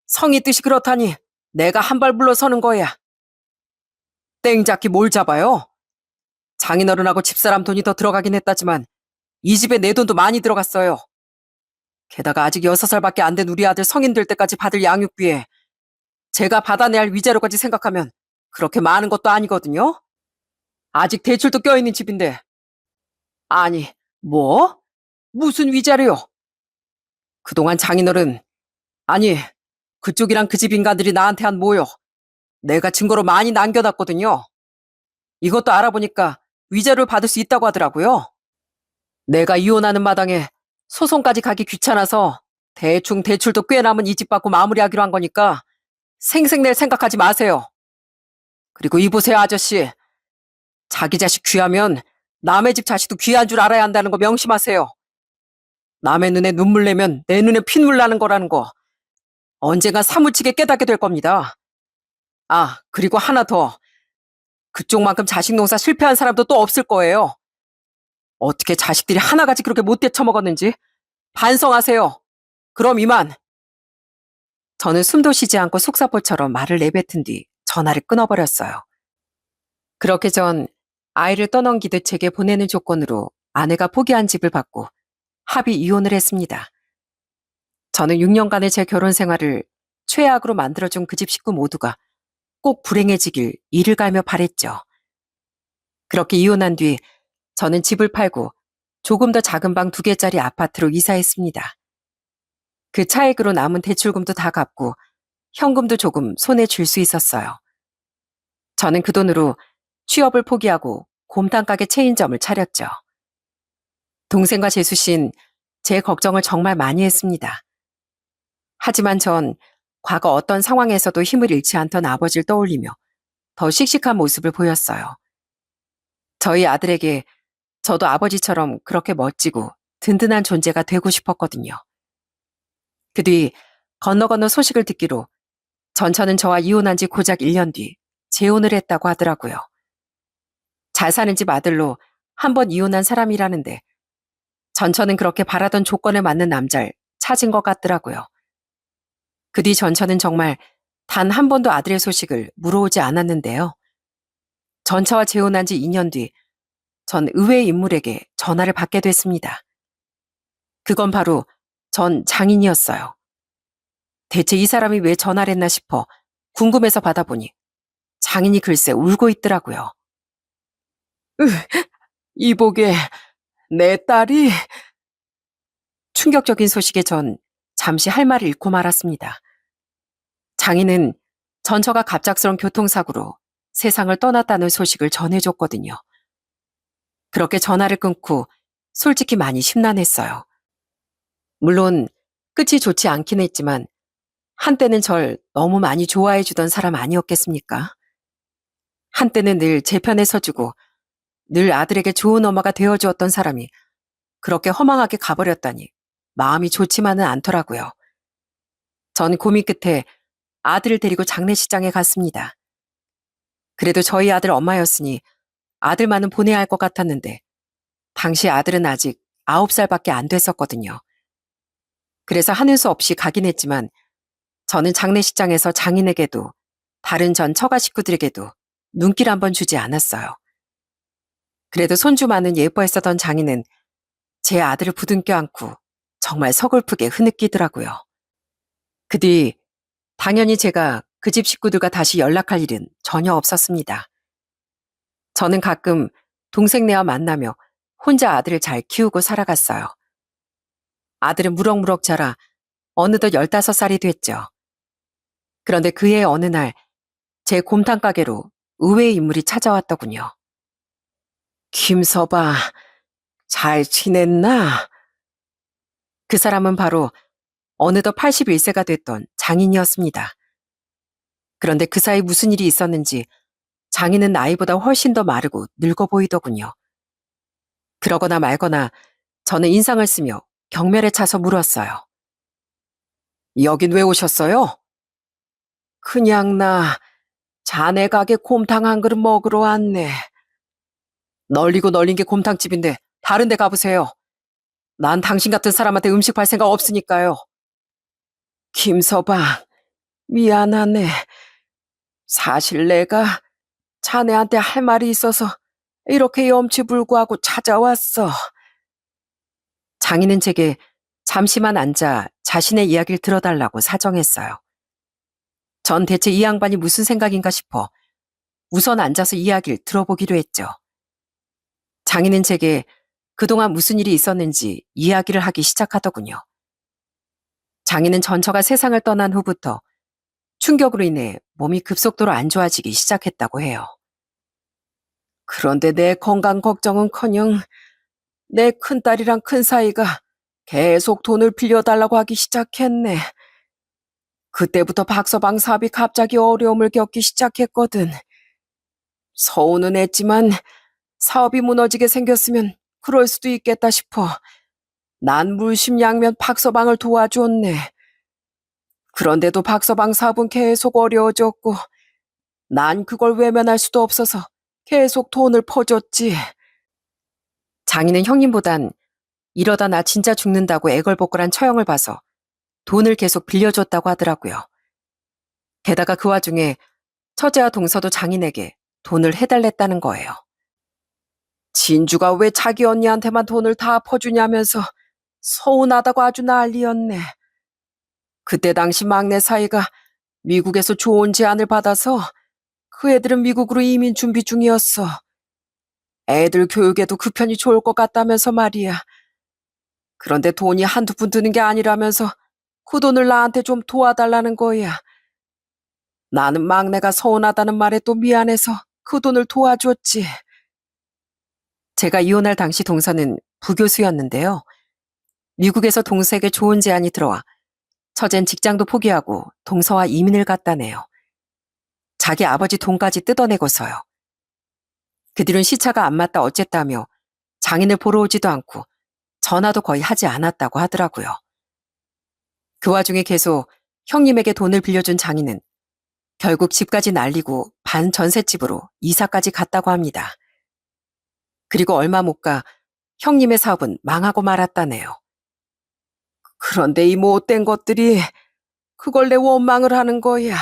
성의 뜻이 그렇다니 내가 한 발 물러서는 거야. 땡 잡기 뭘 잡아요? 장인어른하고 집사람 돈이 더 들어가긴 했다지만 이 집에 내 돈도 많이 들어갔어요. 게다가 아직 6살밖에 안 된 우리 아들 성인 될 때까지 받을 양육비에 제가 받아내야 할 위자료까지 생각하면 그렇게 많은 것도 아니거든요. 아직 대출도 껴있는 집인데. 아니, 뭐? 무슨 위자료요? 그동안 장인어른, 아니, 그쪽이랑 그 집 인간들이 나한테 한 모욕 내가 증거로 많이 남겨놨거든요. 이것도 알아보니까 위자료를 받을 수 있다고 하더라고요. 내가 이혼하는 마당에 소송까지 가기 귀찮아서 대충 대출도 꽤 남은 이 집 받고 마무리하기로 한 거니까 생색낼 생각하지 마세요. 그리고 이보세요, 아저씨. 자기 자식 귀하면 남의 집 자식도 귀한 줄 알아야 한다는 거 명심하세요. 남의 눈에 눈물 내면 내 눈에 핏물 나는 거라는 거 언젠간 사무치게 깨닫게 될 겁니다. 아, 그리고 하나 더. 그쪽만큼 자식 농사 실패한 사람도 또 없을 거예요. 어떻게 자식들이 하나같이 그렇게 못돼 처먹었는지 반성하세요. 그럼 이만. 저는 숨도 쉬지 않고 속사포처럼 말을 내뱉은 뒤 전화를 끊어버렸어요. 그렇게 전 아이를 떠넘기듯 제게 보내는 조건으로 아내가 포기한 집을 받고 합의 이혼을 했습니다. 저는 6년간의 제 결혼 생활을 최악으로 만들어준 그 집 식구 모두가 꼭 불행해지길 이를 갈며 바랬죠. 그렇게 이혼한 뒤 저는 집을 팔고 조금 더 작은 방 2개짜리 아파트로 이사했습니다. 그 차액으로 남은 대출금도 다 갚고 현금도 조금 손에 쥘 수 있었어요. 저는 그 돈으로 취업을 포기하고 곰탕 가게 체인점을 차렸죠. 동생과 재수 씨는 제 걱정을 정말 많이 했습니다. 하지만 전 과거 어떤 상황에서도 힘을 잃지 않던 아버지를 떠올리며 더 씩씩한 모습을 보였어요. 저희 아들에게 저도 아버지처럼 그렇게 멋지고 든든한 존재가 되고 싶었거든요. 그 뒤 건너 소식을 듣기로 전처는 저와 이혼한 지 고작 1년 뒤 재혼을 했다고 하더라고요. 잘 사는 집 아들로 한 번 이혼한 사람이라는데 전처는 그렇게 바라던 조건에 맞는 남자를 찾은 것 같더라고요. 그 뒤 전처는 정말 단 한 번도 아들의 소식을 물어오지 않았는데요. 전처와 재혼한 지 2년 뒤 전 의외의 인물에게 전화를 받게 됐습니다. 그건 바로 전 장인이었어요. 대체 이 사람이 왜 전화를 했나 싶어 궁금해서 받아보니 장인이 글쎄 울고 있더라고요. 이보게 내 딸이 충격적인 소식에 전 잠시 할 말을 잃고 말았습니다. 장인은 전처가 갑작스런 교통사고로 세상을 떠났다는 소식을 전해줬거든요. 그렇게 전화를 끊고 솔직히 많이 심란했어요. 물론 끝이 좋지 않긴 했지만 한때는 절 너무 많이 좋아해 주던 사람 아니었겠습니까? 한때는 늘 제 편에 서주고 늘 아들에게 좋은 엄마가 되어주었던 사람이 그렇게 허망하게 가버렸다니 마음이 좋지만은 않더라고요. 전 고민 끝에 아들을 데리고 장례식장에 갔습니다. 그래도 저희 아들 엄마였으니 아들만은 보내야 할 것 같았는데 당시 아들은 아직 9살밖에 안 됐었거든요. 그래서 하는 수 없이 가긴 했지만 저는 장례식장에서 장인에게도 다른 전 처가 식구들에게도 눈길 한번 주지 않았어요. 그래도 손주만은 예뻐했었던 장인은 제 아들을 부둥켜 안고 정말 서글프게 흐느끼더라고요. 그 뒤 당연히 제가 그 집 식구들과 다시 연락할 일은 전혀 없었습니다. 저는 가끔 동생네와 만나며 혼자 아들을 잘 키우고 살아갔어요. 아들은 무럭무럭 자라 어느덧 15살이 됐죠. 그런데 그해 어느 날 제 곰탕 가게로 의외의 인물이 찾아왔더군요. 김서방, 잘 지냈나? 그 사람은 바로 어느덧 81세가 됐던 장인이었습니다. 그런데 그 사이 무슨 일이 있었는지 장인은 나이보다 훨씬 더 마르고 늙어 보이더군요. 그러거나 말거나 저는 인상을 쓰며 경멸에 차서 물었어요. 여긴 왜 오셨어요? 그냥 나 자네 가게 곰탕 한 그릇 먹으러 왔네. 널리고 널린 게 곰탕집인데 다른 데 가보세요. 난 당신 같은 사람한테 음식 팔 생각 없으니까요. 김서방, 미안하네. 사실 내가 자네한테 할 말이 있어서 이렇게 염치불구하고 찾아왔어. 장인은 제게 잠시만 앉아 자신의 이야기를 들어달라고 사정했어요. 전 대체 이 양반이 무슨 생각인가 싶어 우선 앉아서 이야기를 들어보기로 했죠. 장인은 제게 그동안 무슨 일이 있었는지 이야기를 하기 시작하더군요. 장인은 전처가 세상을 떠난 후부터 충격으로 인해 몸이 급속도로 안 좋아지기 시작했다고 해요. 그런데 내 건강 걱정은커녕 내 큰딸이랑 큰사이가 계속 돈을 빌려달라고 하기 시작했네. 그때부터 박서방 사업이 갑자기 어려움을 겪기 시작했거든. 서운은 했지만 사업이 무너지게 생겼으면 그럴 수도 있겠다 싶어 난 물심양면 박서방을 도와줬네. 그런데도 박서방 사업은 계속 어려워졌고 난 그걸 외면할 수도 없어서 계속 돈을 퍼줬지. 장인은 형님보단 이러다 나 진짜 죽는다고 애걸복걸한 처형을 봐서 돈을 계속 빌려줬다고 하더라고요. 게다가 그 와중에 처제와 동서도 장인에게 돈을 해달랬다는 거예요. 진주가 왜 자기 언니한테만 돈을 다 퍼주냐면서 서운하다고 아주 난리였네. 그때 당시 막내 사이가 미국에서 좋은 제안을 받아서 그 애들은 미국으로 이민 준비 중이었어. 애들 교육에도 그 편이 좋을 것 같다면서 말이야. 그런데 돈이 한두 푼 드는 게 아니라면서 그 돈을 나한테 좀 도와달라는 거야. 나는 막내가 서운하다는 말에 또 미안해서 그 돈을 도와줬지. 제가 이혼할 당시 동서는 부교수였는데요. 미국에서 동서에게 좋은 제안이 들어와 처젠 직장도 포기하고 동서와 이민을 갔다네요. 자기 아버지 돈까지 뜯어내고서요. 그 뒤론 시차가 안 맞다 어쨌다며 장인을 보러 오지도 않고 전화도 거의 하지 않았다고 하더라고요. 그 와중에 계속 형님에게 돈을 빌려준 장인은 결국 집까지 날리고 반 전셋집으로 이사까지 갔다고 합니다. 그리고 얼마 못 가 형님의 사업은 망하고 말았다네요. 그런데 이 못된 것들이 그걸 내 원망을 하는 거야.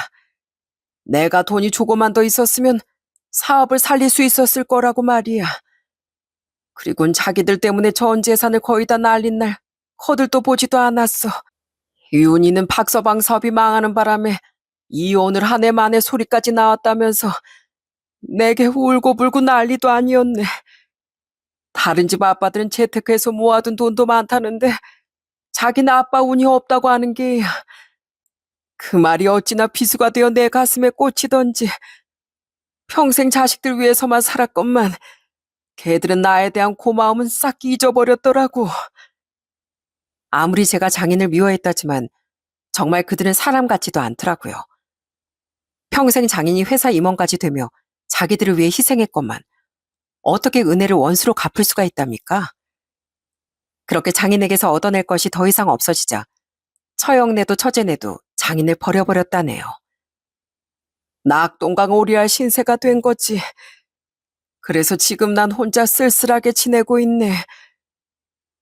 내가 돈이 조금만 더 있었으면 사업을 살릴 수 있었을 거라고 말이야. 그리곤 자기들 때문에 전 재산을 거의 다 날린 날 거들떠 보지도 않았어. 윤희는 박서방 사업이 망하는 바람에 이혼을 한 해 만에 소리까지 나왔다면서 내게 울고불고 난리도 아니었네. 다른 집 아빠들은 재테크해서 모아둔 돈도 많다는데 자기네 아빠 운이 없다고 하는 게 그 말이 어찌나 비수가 되어 내 가슴에 꽂히던지. 평생 자식들 위해서만 살았건만 걔들은 나에 대한 고마움은 싹 잊어버렸더라고. 아무리 제가 장인을 미워했다지만 정말 그들은 사람 같지도 않더라고요. 평생 장인이 회사 임원까지 되며 자기들을 위해 희생했건만 어떻게 은혜를 원수로 갚을 수가 있답니까? 그렇게 장인에게서 얻어낼 것이 더 이상 없어지자 처형네도 처제네도 장인을 버려버렸다네요. 낙동강오리알 신세가 된 거지. 그래서 지금 난 혼자 쓸쓸하게 지내고 있네.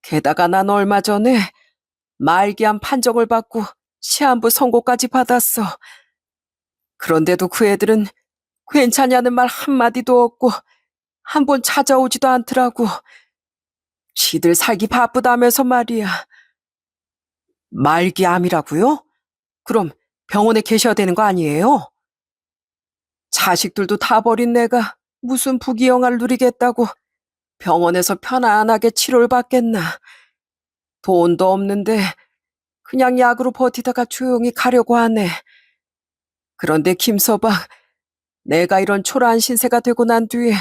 게다가 난 얼마 전에 말기암 판정을 받고 시한부 선고까지 받았어. 그런데도 그 애들은 괜찮냐는 말 한마디도 없고 한 번 찾아오지도 않더라고. 지들 살기 바쁘다면서 말이야. 말기암이라고요? 그럼 병원에 계셔야 되는 거 아니에요? 자식들도 다 버린 내가 무슨 부귀영화를 누리겠다고 병원에서 편안하게 치료를 받겠나. 돈도 없는데 그냥 약으로 버티다가 조용히 가려고 하네. 그런데 김서방, 내가 이런 초라한 신세가 되고 난 뒤에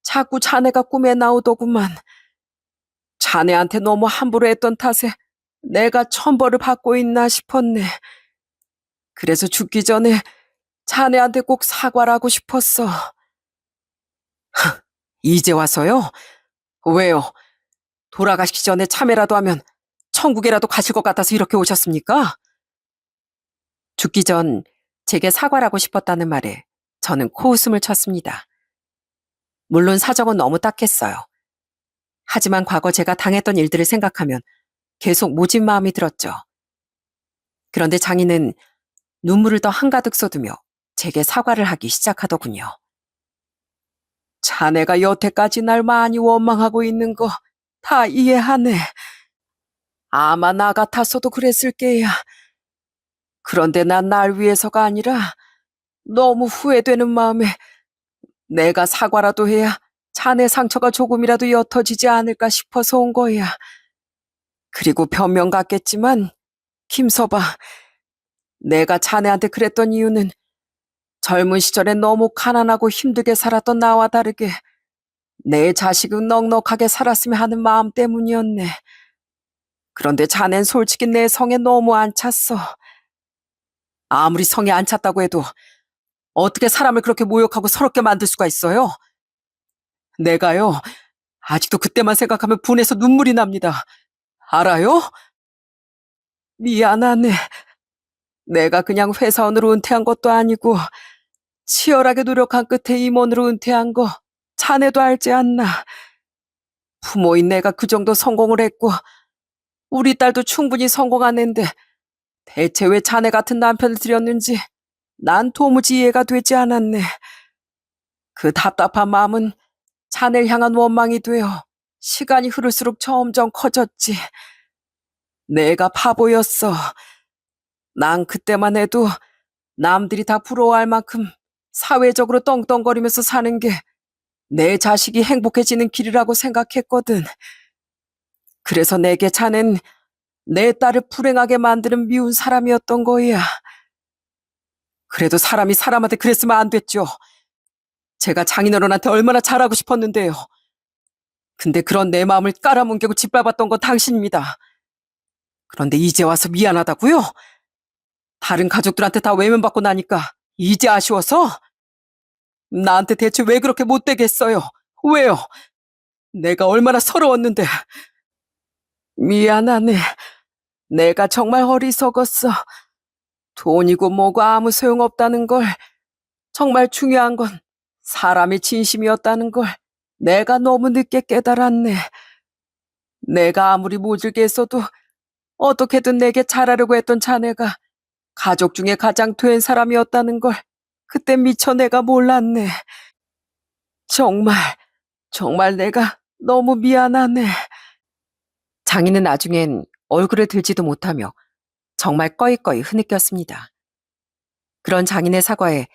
자꾸 자네가 꿈에 나오더구만. 자네한테 너무 함부로 했던 탓에 내가 천벌을 받고 있나 싶었네. 그래서 죽기 전에 자네한테 꼭 사과를 하고 싶었어. 이제 와서요? 왜요? 돌아가시기 전에 참회라도 하면 천국에라도 가실 것 같아서 이렇게 오셨습니까? 죽기 전 제게 사과를 하고 싶었다는 말에 저는 코웃음을 쳤습니다. 물론 사정은 너무 딱했어요. 하지만 과거 제가 당했던 일들을 생각하면 계속 모진 마음이 들었죠. 그런데 장인은 눈물을 더 한가득 쏟으며 제게 사과를 하기 시작하더군요. 자네가 여태까지 날 많이 원망하고 있는 거 다 이해하네. 아마 나 같았어도 그랬을 게야. 그런데 난 날 위해서가 아니라 너무 후회되는 마음에 내가 사과라도 해야 자네 상처가 조금이라도 옅어지지 않을까 싶어서 온 거야. 그리고 변명 같겠지만 김서방, 내가 자네한테 그랬던 이유는 젊은 시절에 너무 가난하고 힘들게 살았던 나와 다르게 내 자식은 넉넉하게 살았으면 하는 마음 때문이었네. 그런데 자넨 솔직히 내 성에 너무 안 찼어. 아무리 성에 안 찼다고 해도 어떻게 사람을 그렇게 모욕하고 서럽게 만들 수가 있어요? 내가요, 아직도 그때만 생각하면 분해서 눈물이 납니다. 알아요? 미안하네. 내가 그냥 회사원으로 은퇴한 것도 아니고 치열하게 노력한 끝에 임원으로 은퇴한 거 자네도 알지 않나. 부모인 내가 그 정도 성공을 했고 우리 딸도 충분히 성공한 앤데 대체 왜 자네 같은 남편을 들였는지 난 도무지 이해가 되지 않았네. 그 답답한 마음은 자네를 향한 원망이 되어 시간이 흐를수록 점점 커졌지. 내가 바보였어. 난 그때만 해도 남들이 다 부러워할 만큼 사회적으로 떵떵거리면서 사는 게 내 자식이 행복해지는 길이라고 생각했거든. 그래서 내게 자넨 내 딸을 불행하게 만드는 미운 사람이었던 거야. 그래도 사람이 사람한테 그랬으면 안 됐죠. 제가 장인어른한테 얼마나 잘하고 싶었는데요. 근데 그런 내 마음을 깔아뭉개고 짓밟았던 건 당신입니다. 그런데 이제 와서 미안하다고요? 다른 가족들한테 다 외면받고 나니까 이제 아쉬워서? 나한테 대체 왜 그렇게 못되게 했어요? 왜요? 내가 얼마나 서러웠는데. 미안하네. 내가 정말 어리석었어. 돈이고 뭐고 아무 소용없다는 걸, 정말 중요한 건 사람의 진심이었다는 걸 내가 너무 늦게 깨달았네. 내가 아무리 모질게 했어도 어떻게든 내게 잘하려고 했던 자네가 가족 중에 가장 된 사람이었다는 걸 그때 미처 내가 몰랐네. 정말, 정말 내가 너무 미안하네. 장인은 나중엔 얼굴을 들지도 못하며 정말 꺼이꺼이 흐느꼈습니다. 그런 장인의 사과에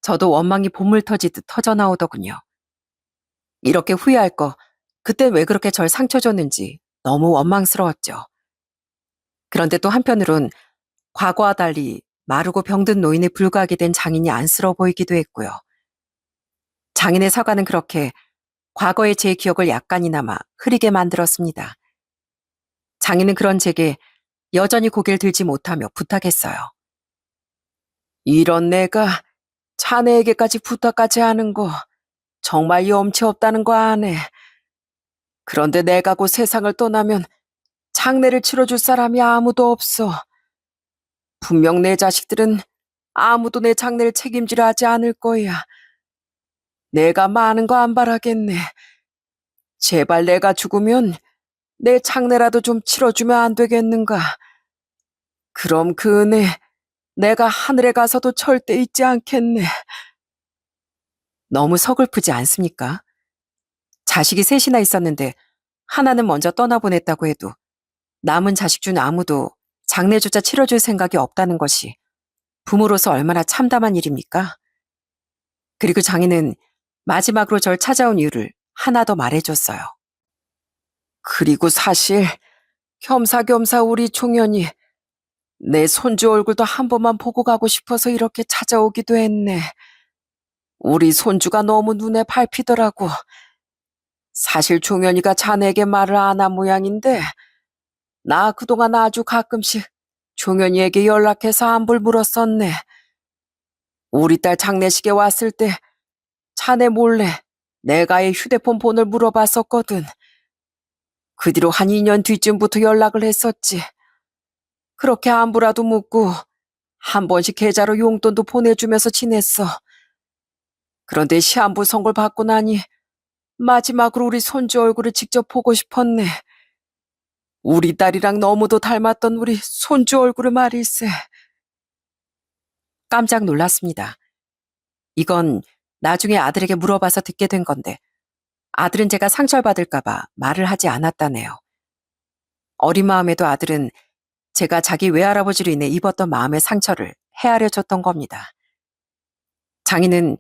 저도 원망이 봇물 터지듯 터져나오더군요. 이렇게 후회할 거 그때 왜 그렇게 절 상처 줬는지 너무 원망스러웠죠. 그런데 또 한편으론 과거와 달리 마르고 병든 노인에 불과하게 된 장인이 안쓰러워 보이기도 했고요. 장인의 사과는 그렇게 과거의 제 기억을 약간이나마 흐리게 만들었습니다. 장인은 그런 제게 여전히 고개를 들지 못하며 부탁했어요. 이런 내가 자네에게까지 부탁까지 하는 거 정말 염치 없다는 거 아네. 그런데 내가 곧 세상을 떠나면 장례를 치러줄 사람이 아무도 없어. 분명 내 자식들은 아무도 내 장례를 책임지려 하지 않을 거야. 내가 많은 거 안 바라겠네. 제발 내가 죽으면 내 장례라도 좀 치러주면 안 되겠는가? 그럼 그 은혜 내가 하늘에 가서도 절대 잊지 않겠네. 너무 서글프지 않습니까? 자식이 셋이나 있었는데 하나는 먼저 떠나보냈다고 해도 남은 자식 중 아무도 장례조차 치러줄 생각이 없다는 것이 부모로서 얼마나 참담한 일입니까? 그리고 장인은 마지막으로 절 찾아온 이유를 하나 더 말해줬어요. 그리고 사실 겸사겸사 우리 종현이 내 손주 얼굴도 한 번만 보고 가고 싶어서 이렇게 찾아오기도 했네. 우리 손주가 너무 눈에 밟히더라고. 사실 종현이가 자네에게 말을 안 한 모양인데 나 그동안 아주 가끔씩 종현이에게 연락해서 안부를 물었었네. 우리 딸 장례식에 왔을 때 자네 몰래 내가 의 휴대폰 번호를 물어봤었거든. 그 뒤로 한 2년 뒤쯤부터 연락을 했었지. 그렇게 안부라도 묻고 한 번씩 계좌로 용돈도 보내주면서 지냈어. 그런데 시한부 선고를 받고 나니 마지막으로 우리 손주 얼굴을 직접 보고 싶었네. 우리 딸이랑 너무도 닮았던 우리 손주 얼굴을 말일세. 깜짝 놀랐습니다. 이건 나중에 아들에게 물어봐서 듣게 된 건데 아들은 제가 상처를 받을까봐 말을 하지 않았다네요. 어린 마음에도 아들은 제가 자기 외할아버지로 인해 입었던 마음의 상처를 헤아려 줬던 겁니다. 장인은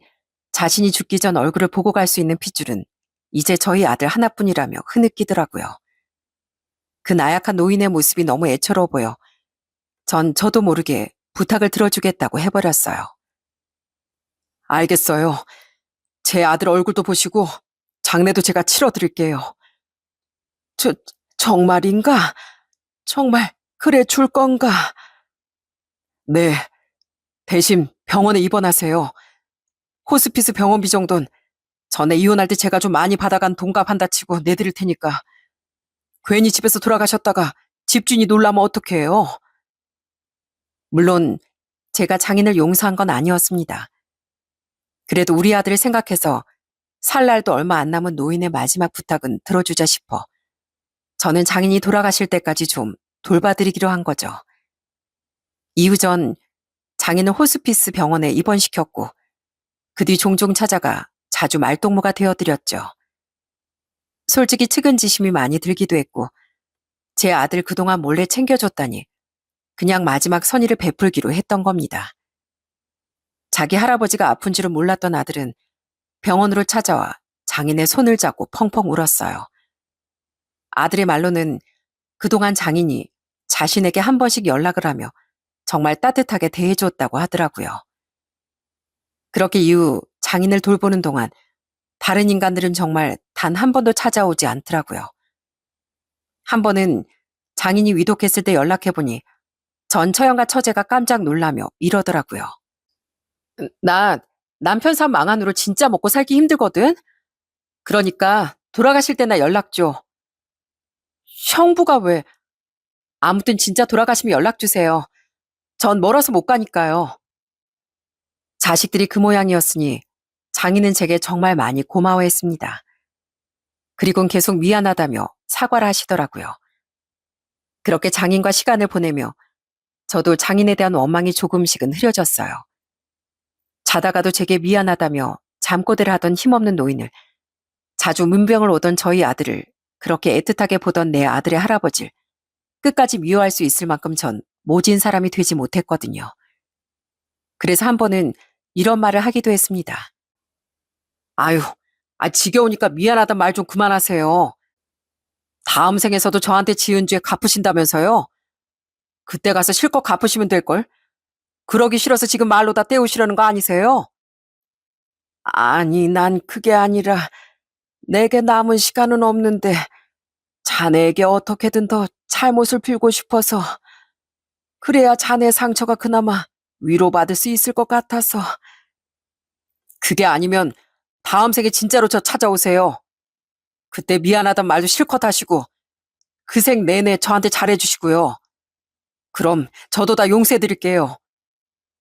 자신이 죽기 전 얼굴을 보고 갈 수 있는 핏줄은 이제 저희 아들 하나뿐이라며 흐느끼더라고요. 그 나약한 노인의 모습이 너무 애처로워 보여 전 저도 모르게 부탁을 들어주겠다고 해버렸어요. 알겠어요. 제 아들 얼굴도 보시고 장례도 제가 치러드릴게요. 저, 정말인가? 정말 그래 줄 건가? 네, 대신 병원에 입원하세요. 호스피스 병원비 정도는 전에 이혼할 때 제가 좀 많이 받아간 돈값 한다 치고 내드릴 테니까. 괜히 집에서 돌아가셨다가 집주인이 놀라면 어떡해요? 물론 제가 장인을 용서한 건 아니었습니다. 그래도 우리 아들을 생각해서 살 날도 얼마 안 남은 노인의 마지막 부탁은 들어주자 싶어 저는 장인이 돌아가실 때까지 좀 돌봐드리기로 한 거죠. 이후 전 장인을 호스피스 병원에 입원시켰고 그 뒤 종종 찾아가 자주 말동무가 되어드렸죠. 솔직히 측은지심이 많이 들기도 했고 제 아들 그동안 몰래 챙겨줬다니 그냥 마지막 선의를 베풀기로 했던 겁니다. 자기 할아버지가 아픈 줄은 몰랐던 아들은 병원으로 찾아와 장인의 손을 잡고 펑펑 울었어요. 아들의 말로는 그동안 장인이 자신에게 한 번씩 연락을 하며 정말 따뜻하게 대해줬다고 하더라고요. 그렇게 이후 장인을 돌보는 동안 다른 인간들은 정말 단 한 번도 찾아오지 않더라고요. 한 번은 장인이 위독했을 때 연락해보니 전 처형과 처제가 깜짝 놀라며 이러더라고요. 나 남편 삶 망한으로 진짜 먹고 살기 힘들거든? 그러니까 돌아가실 때나 연락 줘. 형부가 왜? 아무튼 진짜 돌아가시면 연락 주세요. 전 멀어서 못 가니까요. 자식들이 그 모양이었으니 장인은 제게 정말 많이 고마워했습니다. 그리곤 계속 미안하다며 사과를 하시더라고요. 그렇게 장인과 시간을 보내며 저도 장인에 대한 원망이 조금씩은 흐려졌어요. 자다가도 제게 미안하다며 잠꼬대를 하던 힘없는 노인을, 자주 문병을 오던 저희 아들을, 그렇게 애틋하게 보던 내 아들의 할아버지를 끝까지 미워할 수 있을 만큼 전 모진 사람이 되지 못했거든요. 그래서 한 번은 이런 말을 하기도 했습니다. 아유, 지겨우니까 미안하단 말 좀 그만하세요. 다음 생에서도 저한테 지은 죄 갚으신다면서요? 그때 가서 실컷 갚으시면 될걸. 그러기 싫어서 지금 말로 다 때우시려는 거 아니세요? 아니, 난 그게 아니라 내게 남은 시간은 없는데 자네에게 어떻게든 더 잘못을 빌고 싶어서 그래야 자네 상처가 그나마 위로받을 수 있을 것 같아서. 그게 아니면 다음 생에 진짜로 저 찾아오세요. 그때 미안하단 말도 실컷 하시고 그 생 내내 저한테 잘해주시고요. 그럼 저도 다 용서해드릴게요.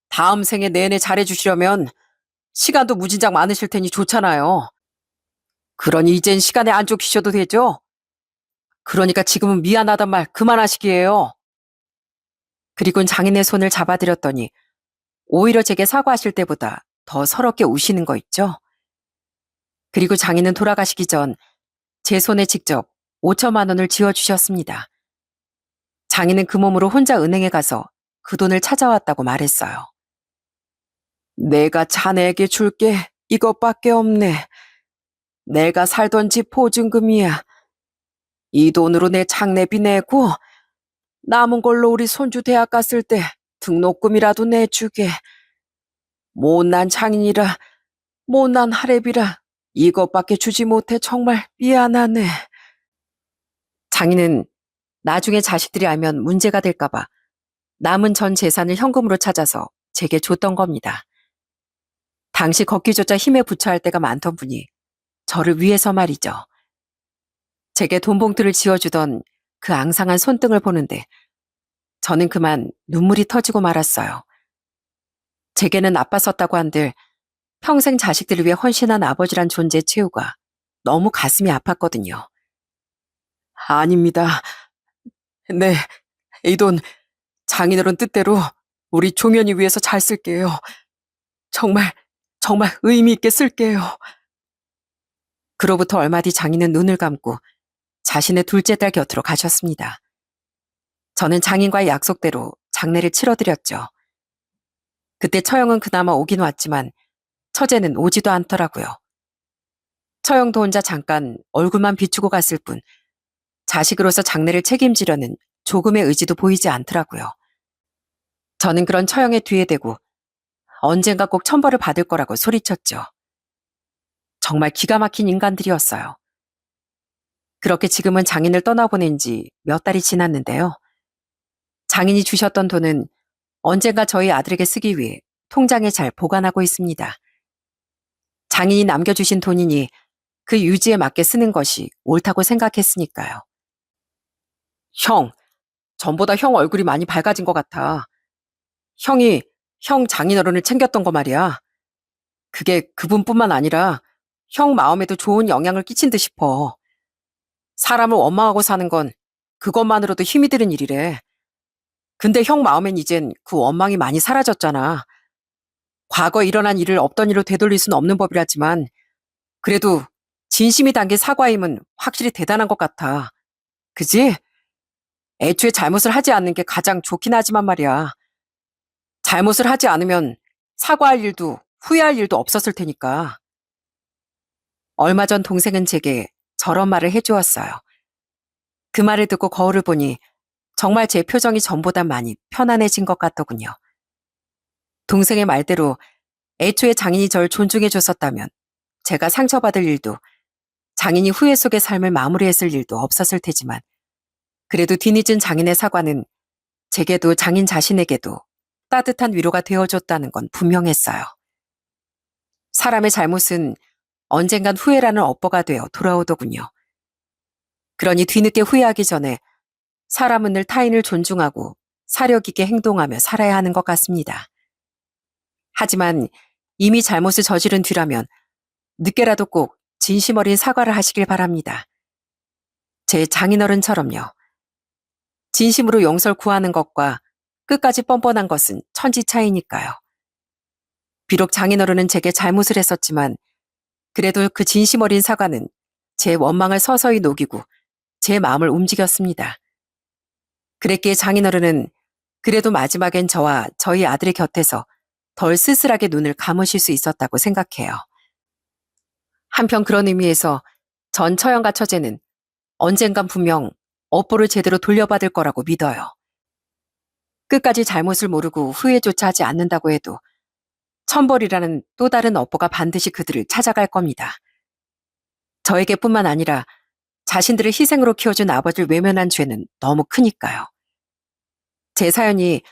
다음 생에 내내 잘해주시려면 시간도 무진장 많으실 테니 좋잖아요. 그러니 이젠 시간에 안 쫓기셔도 되죠? 그러니까 지금은 미안하단 말 그만하시기에요. 그리고는 장인의 손을 잡아드렸더니 오히려 제게 사과하실 때보다 더 서럽게 우시는 거 있죠? 그리고 장인은 돌아가시기 전 제 손에 직접 5천만 원을 쥐어주셨습니다. 장인은 그 몸으로 혼자 은행에 가서 그 돈을 찾아왔다고 말했어요. 내가 자네에게 줄 게 이것밖에 없네. 내가 살던 집 보증금이야. 이 돈으로 내 장례비 내고 남은 걸로 우리 손주 대학 갔을 때 등록금이라도 내주게. 못난 장인이라 못난 할애비라 이것밖에 주지 못해 정말 미안하네. 장인은 나중에 자식들이 알면 문제가 될까봐 남은 전 재산을 현금으로 찾아서 제게 줬던 겁니다. 당시 걷기조차 힘에 부처할 때가 많던 분이 저를 위해서 말이죠. 제게 돈 봉투를 쥐어주던 그 앙상한 손등을 보는데 저는 그만 눈물이 터지고 말았어요. 제게는 나빴었다고 한들 평생 자식들을 위해 헌신한 아버지란 존재 최후가 너무 가슴이 아팠거든요. 아닙니다. 네, 이 돈 장인어른 뜻대로 우리 종현이 위해서 잘 쓸게요. 정말, 정말 의미 있게 쓸게요. 그로부터 얼마 뒤 장인은 눈을 감고 자신의 둘째 딸 곁으로 가셨습니다. 저는 장인과의 약속대로 장례를 치러드렸죠. 그때 처형은 그나마 오긴 왔지만 처제는 오지도 않더라고요. 처형도 혼자 잠깐 얼굴만 비추고 갔을 뿐 자식으로서 장례를 책임지려는 조금의 의지도 보이지 않더라고요. 저는 그런 처형의 뒤에 대고 언젠가 꼭 천벌을 받을 거라고 소리쳤죠. 정말 기가 막힌 인간들이었어요. 그렇게 지금은 장인을 떠나보낸 지 몇 달이 지났는데요. 장인이 주셨던 돈은 언젠가 저희 아들에게 쓰기 위해 통장에 잘 보관하고 있습니다. 장인이 남겨주신 돈이니 그 유지에 맞게 쓰는 것이 옳다고 생각했으니까요. 형, 전보다 형 얼굴이 많이 밝아진 것 같아. 형이 형 장인어른을 챙겼던 거 말이야. 그게 그분뿐만 아니라 형 마음에도 좋은 영향을 끼친 듯 싶어. 사람을 원망하고 사는 건 그것만으로도 힘이 드는 일이래. 근데 형 마음엔 이젠 그 원망이 많이 사라졌잖아. 과거에 일어난 일을 없던 일로 되돌릴 수는 없는 법이라지만 그래도 진심이 담긴 사과임은 확실히 대단한 것 같아. 그지? 애초에 잘못을 하지 않는 게 가장 좋긴 하지만 말이야. 잘못을 하지 않으면 사과할 일도 후회할 일도 없었을 테니까. 얼마 전 동생은 제게 저런 말을 해주었어요. 그 말을 듣고 거울을 보니 정말 제 표정이 전보다 많이 편안해진 것 같더군요. 동생의 말대로 애초에 장인이 절 존중해 줬었다면 제가 상처받을 일도 장인이 후회 속의 삶을 마무리했을 일도 없었을 테지만 그래도 뒤늦은 장인의 사과는 제게도 장인 자신에게도 따뜻한 위로가 되어줬다는 건 분명했어요. 사람의 잘못은 언젠간 후회라는 업보가 되어 돌아오더군요. 그러니 뒤늦게 후회하기 전에 사람은 늘 타인을 존중하고 사력 있게 행동하며 살아야 하는 것 같습니다. 하지만 이미 잘못을 저지른 뒤라면 늦게라도 꼭 진심 어린 사과를 하시길 바랍니다. 제 장인어른처럼요. 진심으로 용서를 구하는 것과 끝까지 뻔뻔한 것은 천지 차이니까요. 비록 장인어른은 제게 잘못을 했었지만 그래도 그 진심 어린 사과는 제 원망을 서서히 녹이고 제 마음을 움직였습니다. 그랬기에 장인어른은 그래도 마지막엔 저와 저희 아들의 곁에서 덜 쓸쓸하게 눈을 감으실 수 있었다고 생각해요. 한편 그런 의미에서 전 처형과 처제는 언젠간 분명 업보를 제대로 돌려받을 거라고 믿어요. 끝까지 잘못을 모르고 후회조차 하지 않는다고 해도 천벌이라는 또 다른 업보가 반드시 그들을 찾아갈 겁니다. 저에게뿐만 아니라 자신들을 희생으로 키워준 아버지를 외면한 죄는 너무 크니까요. 제 사연이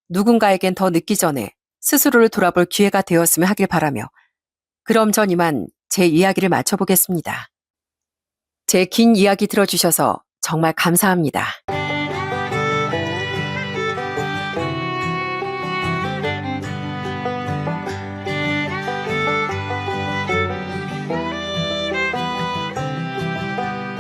누군가에겐 더 늦기 전에 스스로를 돌아볼 기회가 되었으면 하길 바라며 그럼 전 이만 제 이야기를 마쳐보겠습니다. 제 긴 이야기 들어주셔서 정말 감사합니다.